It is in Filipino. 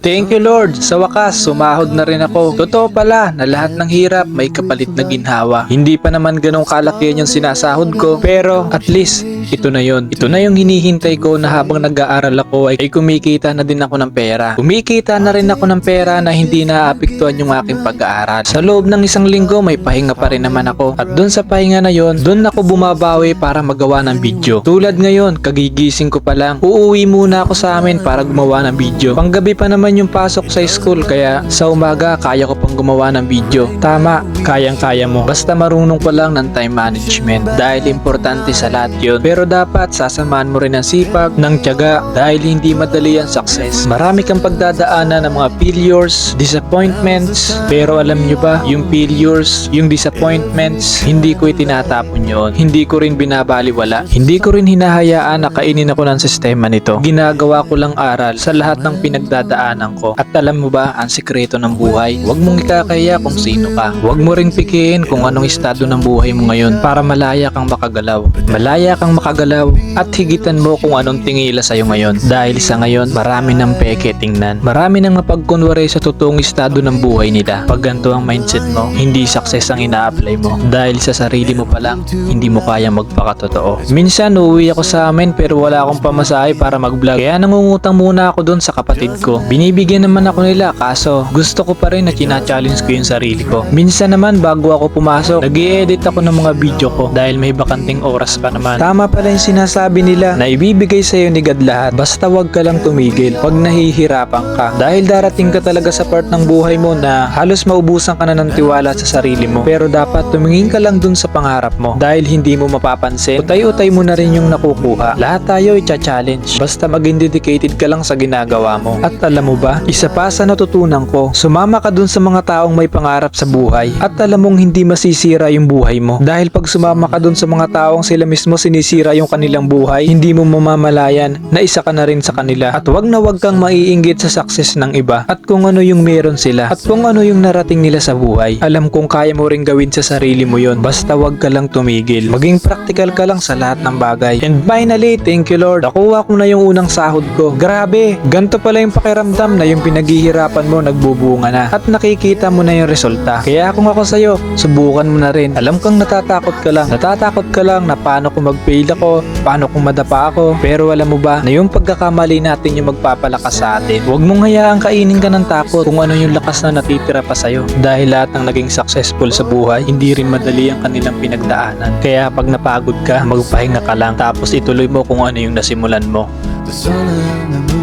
Thank you Lord, sa wakas sumahod na rin ako. Totoo pala na lahat ng hirap may kapalit na ginhawa. Hindi pa naman ganong kalakihan yung sinasahod ko, pero at least ito na yun. Ito na yung hinihintay ko na habang nag-aaral ako ay kumikita na din ako ng pera. Kumikita na rin ako ng pera na hindi naaapektuhan yung aking pag-aaral. Sa loob ng isang linggo may pahinga pa rin naman ako. At dun sa pahinga na yon, dun ako bumabawi para magawa ng video. Tulad ngayon, kagigising ko pa lang. Uuwi muna ako sa amin para gumawa ng video. Panggabi pa naman yung pasok sa school, kaya sa umaga kaya ko pang gumawa ng video. Tama, kayang-kaya mo. Basta marunong ko lang ng time management dahil importante sa lahat yun. Pero dapat sasamahan mo rin ang sipag, ng tiyaga dahil hindi madali ang success. Marami kang pagdadaanan ng mga failures, disappointments, pero alam nyo ba, yung failures, yung disappointments, hindi ko itinatapon yun. Hindi ko rin binabaliwala. Hindi ko rin hinahayaan na kainin ako ng sistema nito. Ginagawa ko lang aral sa lahat ng pinagdadaanan ko. At alam mo ba ang sikreto ng buhay? Huwag mong ikakaya kung sino ka. Huwag mo ring pikihin kung anong estado ng buhay mo ngayon para malaya kang makagalaw. Malaya kang makagalaw at higitan mo kung anong tingila sa'yo ngayon. Dahil sa ngayon, marami ng peke tingnan. Marami nang mapagkunwari sa totoong estado ng buhay nila. Pag ganito ang mindset mo, hindi success ang ina-apply mo. Dahil sa sarili mo pa lang, hindi mo kaya magpakatotoo. Minsan, uuwi ako sa amin pero wala akong pamasahe para mag-vlog. Kaya nangungutang muna ako doon sa kapatid ko. Binibigyan naman ako nila kaso gusto ko pa rin na china-challenge ko yung sarili ko. Minsan naman bago ako pumasok, nag-i-edit ako ng mga video ko dahil may bakanting oras pa naman. Tama pala yung sinasabi nila na ibibigay sa'yo ni God lahat. Basta wag ka lang tumigil pag nahihirapan ka. Dahil darating ka talaga sa part ng buhay mo na halos maubusan ka na ng tiwala sa sarili mo. Pero dapat tumingin ka lang dun sa pangarap mo dahil hindi mo mapapansin. Utay-utay mo na rin yung nakukuha. Lahat tayo i-challenge. Basta maging dedicated ka lang sa ginagawa mo. At alam mo ba, isa pa sa natutunan ko, sumama ka dun sa mga taong may pangarap sa buhay at alam mong hindi masisira yung buhay mo. Dahil pag sumama ka dun sa mga taong sila mismo sinisira yung kanilang buhay, hindi mo mamamalayan na isa ka na rin sa kanila. At wag na wag kang maiinggit sa success ng iba at kung ano yung meron sila at kung ano yung narating nila sa buhay. Alam kong kaya mo rin gawin sa sarili mo yon. Basta wag ka lang tumigil. Maging practical ka lang sa lahat ng bagay. And finally, thank you Lord. Nakuha ko na yung unang sahod ko. Grabe, ganito pala yung pakiramdam na yung pinaghihirapan mo nagbubunga na at nakikita mo na yung resulta. Kaya kung ako sa'yo, subukan mo na rin. Alam kang natatakot ka lang. Natatakot ka lang na paano kung mag-fail ako, paano kung madapa ako. Pero alam mo ba na yung pagkakamali natin yung magpapalakas sa atin. Huwag mong hayaang kainin ka ng takot kung ano yung lakas na natitira pa sa'yo. Dahil lahat ng naging successful sa buhay, hindi rin madali ang kanilang pinagdaanan. Kaya pag napagod ka, magpahinga ka lang tapos ituloy mo kung ano yung nasimulan mo. The sun and the moon.